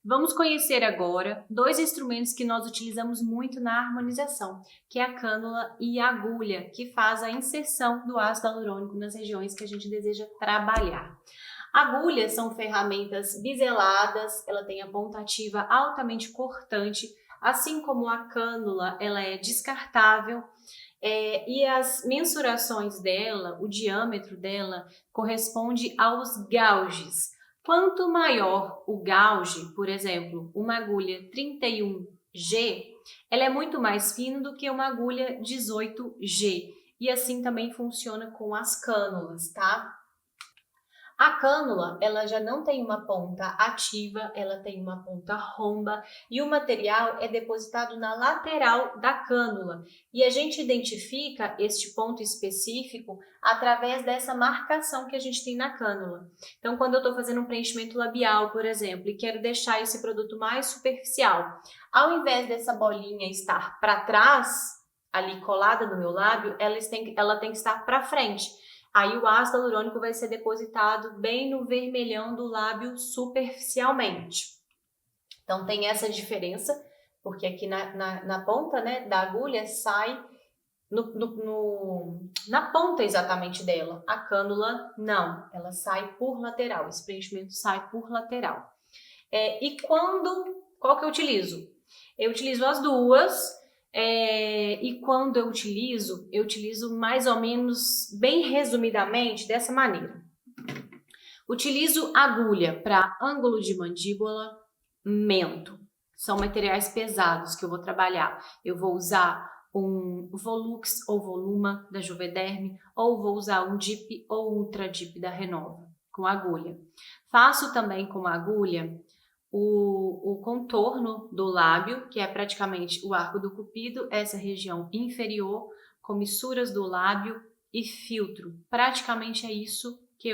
Vamos conhecer agora dois instrumentos que nós utilizamos muito na harmonização, que é a cânula e a agulha, que faz a inserção do ácido hialurônico nas regiões que a gente deseja trabalhar. Agulhas são ferramentas biseladas, ela tem a ponta ativa altamente cortante, assim como a cânula, ela é descartável, e as mensurações dela, o diâmetro dela, corresponde aos gauges. Quanto maior o gauge, por exemplo, uma agulha 31G, ela é muito mais fina do que uma agulha 18G. E assim também funciona com as cânulas, tá? A cânula, ela já não tem uma ponta ativa, ela tem uma ponta romba e o material é depositado na lateral da cânula. E a gente identifica este ponto específico através dessa marcação que a gente tem na cânula. Então, quando eu estou fazendo um preenchimento labial, por exemplo, e quero deixar esse produto mais superficial, ao invés dessa bolinha estar para trás, ali colada no meu lábio, ela tem que estar para frente. Aí o ácido hialurônico vai ser depositado bem no vermelhão do lábio superficialmente. Então tem essa diferença, porque aqui na ponta, né, da agulha sai na ponta exatamente dela. A cânula não, ela sai por lateral, esse preenchimento sai por lateral. Qual que eu utilizo? Eu utilizo as duas. E quando eu utilizo mais ou menos, bem resumidamente, dessa maneira. Utilizo agulha para ângulo de mandíbula, mento. São materiais pesados que eu vou trabalhar. Eu vou usar um Volux ou Voluma da Juvederm, ou vou usar um Dip ou Ultra Dip da Renova, com agulha. Faço também com agulha o contorno do lábio, que é praticamente o arco do cupido, essa região inferior, comissuras do lábio e filtro. Praticamente é isso que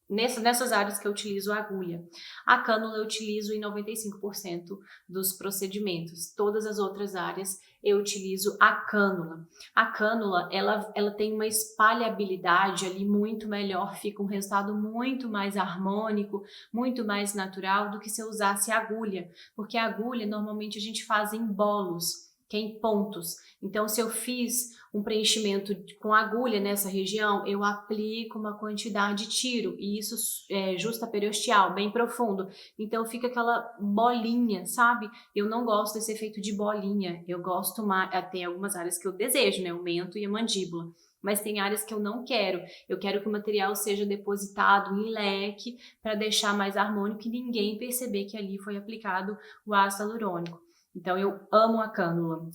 nessas áreas que eu utilizo a agulha. A cânula eu utilizo em 95% dos procedimentos. Todas as outras áreas eu utilizo a cânula. A cânula, ela tem uma espalhabilidade ali muito melhor, fica um resultado muito mais harmônico, muito mais natural do que se eu usasse a agulha, porque a agulha normalmente a gente faz em bolos, que é em pontos. Então, se eu fiz um preenchimento com agulha nessa região, eu aplico uma quantidade, tiro, e isso é justaperiosteal, bem profundo. Então, fica aquela bolinha, sabe? Eu não gosto desse efeito de bolinha, eu gosto mais, tem algumas áreas que eu desejo, né? O mento e a mandíbula. Mas tem áreas que eu não quero. Eu quero que o material seja depositado em leque para deixar mais harmônico e ninguém perceber que ali foi aplicado o ácido hialurônico. Então, eu amo a cânula.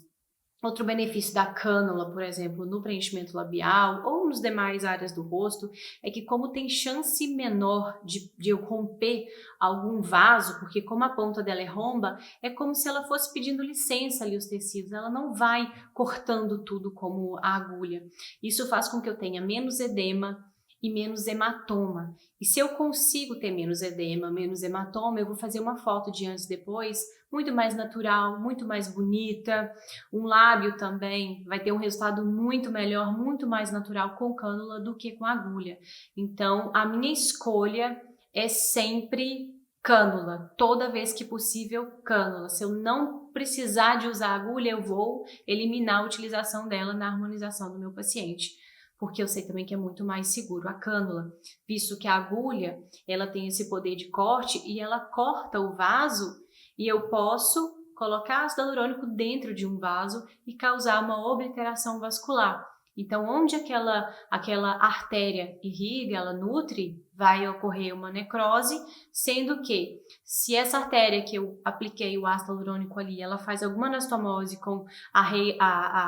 Outro benefício da cânula, por exemplo, no preenchimento labial ou nas demais áreas do rosto, é que como tem chance menor de eu romper algum vaso, porque como a ponta dela é romba, é como se ela fosse pedindo licença ali os tecidos, ela não vai cortando tudo como a agulha. Isso faz com que eu tenha menos edema e menos hematoma. E se eu consigo ter menos edema, menos hematoma, eu vou fazer uma foto de antes e depois muito mais natural, muito mais bonita. Um lábio também vai ter um resultado muito melhor, muito mais natural com cânula do que com agulha. Então, a minha escolha é sempre cânula, toda vez que possível cânula. Se eu não precisar de usar agulha, eu vou eliminar a utilização dela na harmonização do meu paciente, porque eu sei também que é muito mais seguro a cânula, visto que a agulha, ela tem esse poder de corte e ela corta o vaso e eu posso colocar ácido hialurônico dentro de um vaso e causar uma obliteração vascular. Então, onde aquela artéria irriga, ela nutre, vai ocorrer uma necrose, sendo que se essa artéria que eu apliquei o ácido hialurônico ali, ela faz alguma anastomose com a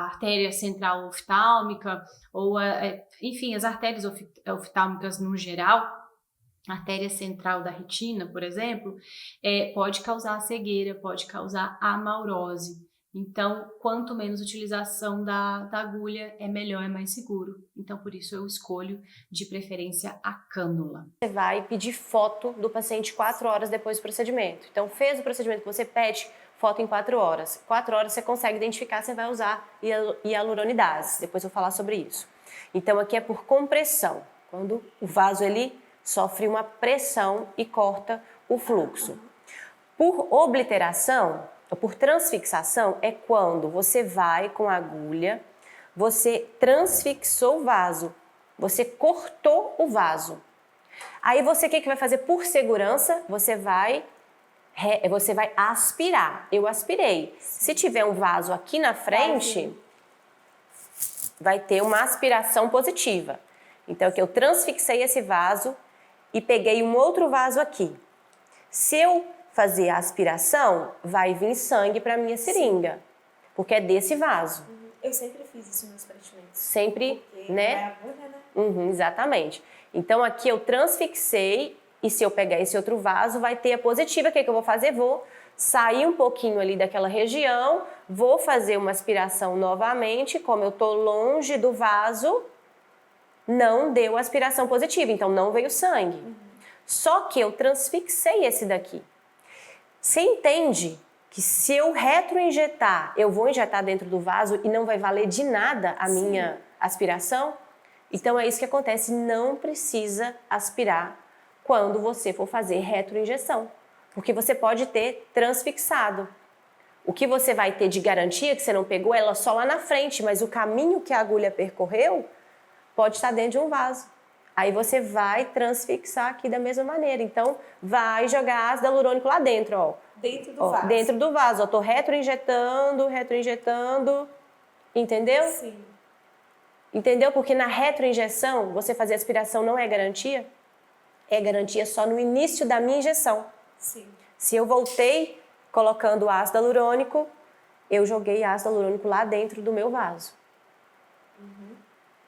artéria central oftálmica, ou enfim, as artérias oftálmicas no geral, a artéria central da retina, por exemplo, pode causar cegueira, pode causar amaurose. Então, quanto menos utilização da agulha, é melhor, é mais seguro. Então, por isso eu escolho, de preferência, a cânula. Você vai pedir foto do paciente 4 horas depois do procedimento. Então, fez o procedimento, você pede foto em 4 horas. 4 horas você consegue identificar se você vai usar hialuronidase. Depois eu vou falar sobre isso. Então, aqui é por compressão. Quando o vaso ele sofre uma pressão e corta o fluxo. Por obliteração, ou por transfixação, é quando você vai com a agulha, você transfixou o vaso, você cortou o vaso. Aí você, o que vai fazer por segurança? Você vai aspirar. Eu aspirei. Se tiver um vaso aqui na frente, vai ter uma aspiração positiva. Então, que eu transfixei esse vaso e peguei um outro vaso aqui. Se eu fazer a aspiração, vai vir sangue para minha seringa, porque é desse vaso. Eu sempre fiz isso nos preenchimentos. Sempre, porque né? É agulha, né? Exatamente. Então, aqui eu transfixei e se eu pegar esse outro vaso, vai ter a positiva. O que eu vou fazer? Vou sair um pouquinho ali daquela região, vou fazer uma aspiração novamente. Como eu estou longe do vaso, não deu aspiração positiva, então não veio sangue. Só que eu transfixei esse daqui. Você entende que se eu retroinjetar, eu vou injetar dentro do vaso e não vai valer de nada a minha aspiração? Então é isso que acontece, não precisa aspirar quando você for fazer retroinjeção, porque você pode ter transfixado. O que você vai ter de garantia que você não pegou ela só lá na frente, mas o caminho que a agulha percorreu pode estar dentro de um vaso. Aí você vai transfixar aqui da mesma maneira. Então, vai jogar ácido hialurônico lá dentro, ó. Dentro do vaso. Dentro do vaso. Eu tô retroinjetando, entendeu? Sim. Entendeu? Porque na retroinjeção, você fazer aspiração não é garantia. É garantia só no início da minha injeção. Sim. Se eu voltei colocando ácido hialurônico, eu joguei ácido hialurônico lá dentro do meu vaso.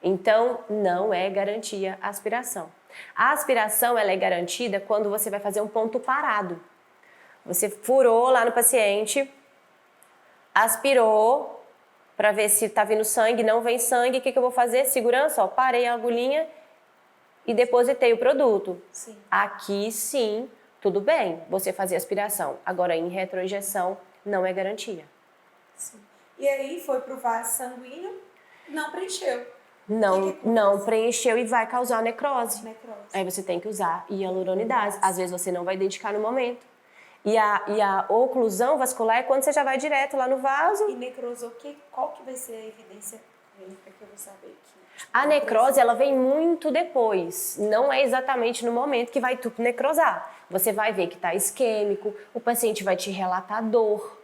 Então, não é garantia a aspiração. A aspiração ela é garantida quando você vai fazer um ponto parado. Você furou lá no paciente, aspirou para ver se está vindo sangue, não vem sangue. O que eu vou fazer? Segurança, ó, parei a agulhinha e depositei o produto. Sim. Aqui sim, tudo bem, você fazer aspiração. Agora, em retroinjeção, não é garantia. Sim. E aí foi pro vaso sanguíneo, não preencheu. Não preencheu e vai causar necrose. Necrose. Aí você tem que usar hialuronidase. Às vezes você não vai identificar no momento. E a oclusão vascular é quando você já vai direto lá no vaso. E necrosou, qual que vai ser a evidência clínica que eu vou saber que... A necrose, ela vem muito depois. Não é exatamente no momento que vai tudo necrosar. Você vai ver que está isquêmico, o paciente vai te relatar dor.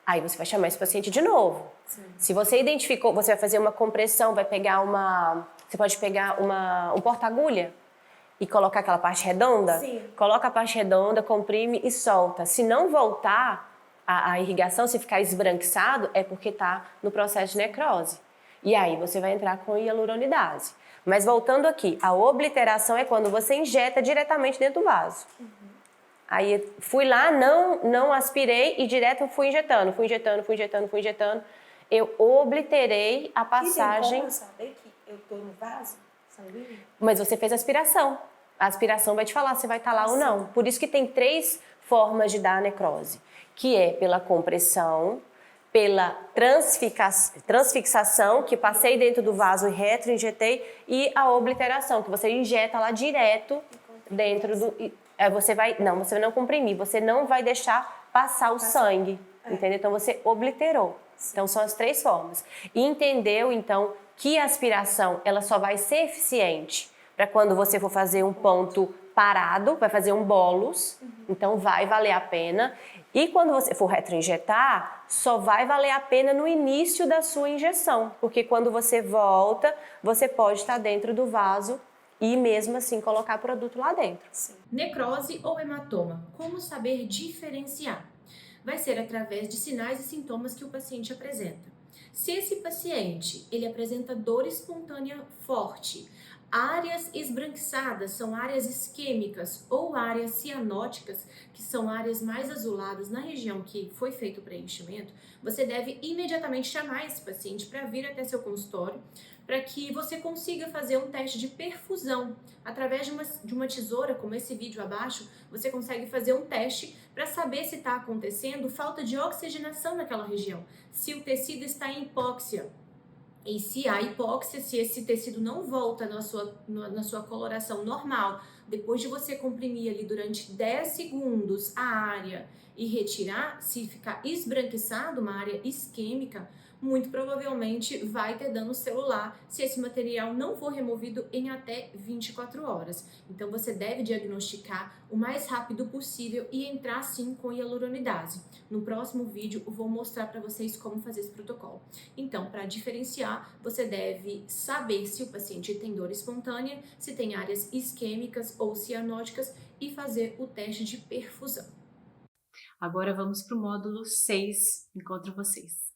Aí você vai chamar esse paciente de novo. Sim. Se você identificou, você vai fazer uma compressão, vai pegar você pode pegar um porta-agulha e colocar aquela parte redonda. Sim. Coloca a parte redonda, comprime e solta. Se não voltar a irrigação, se ficar esbranquiçado, é porque está no processo de necrose. E aí você vai entrar com hialuronidase. Mas voltando aqui, a obliteração é quando você injeta diretamente dentro do vaso. Aí fui lá, não aspirei e direto fui injetando. Eu obliterei a passagem. E tem como eu saber que eu tô no vaso sanguíneo? Mas você fez aspiração. A aspiração vai te falar se vai estar lá ou não. Por isso que tem 3 formas de dar a necrose, que é pela compressão, pela transfixação, que passei dentro do vaso e retroinjetei, e a obliteração, que você injeta lá direto dentro do... Você vai não comprimir, você não vai deixar passar o sangue, entendeu? Então você obliterou. Então são as 3 formas. E entendeu então que a aspiração ela só vai ser eficiente para quando você for fazer um ponto parado, vai fazer um bolus, então vai valer a pena. E quando você for retroinjetar, só vai valer a pena no início da sua injeção, porque quando você volta, você pode estar dentro do vaso e mesmo assim colocar produto lá dentro. Sim. Necrose ou hematoma? Como saber diferenciar? Vai ser através de sinais e sintomas que o paciente apresenta. Se esse paciente ele apresenta dor espontânea forte, áreas esbranquiçadas são áreas isquêmicas ou áreas cianóticas, que são áreas mais azuladas na região que foi feito o preenchimento, você deve imediatamente chamar esse paciente para vir até seu consultório, para que você consiga fazer um teste de perfusão. Através de uma tesoura, como esse vídeo abaixo, você consegue fazer um teste para saber se está acontecendo falta de oxigenação naquela região, se o tecido está em hipóxia. E se há hipóxia, se esse tecido não volta na sua coloração normal, depois de você comprimir ali durante 10 segundos a área e retirar, se ficar esbranquiçado, uma área isquêmica, muito provavelmente vai ter dano celular se esse material não for removido em até 24 horas. Então você deve diagnosticar o mais rápido possível e entrar sim com hialuronidase. No próximo vídeo eu vou mostrar para vocês como fazer esse protocolo. Então, para diferenciar, você deve saber se o paciente tem dor espontânea, se tem áreas isquêmicas ou cianóticas e fazer o teste de perfusão. Agora vamos para o módulo 6. Encontro vocês.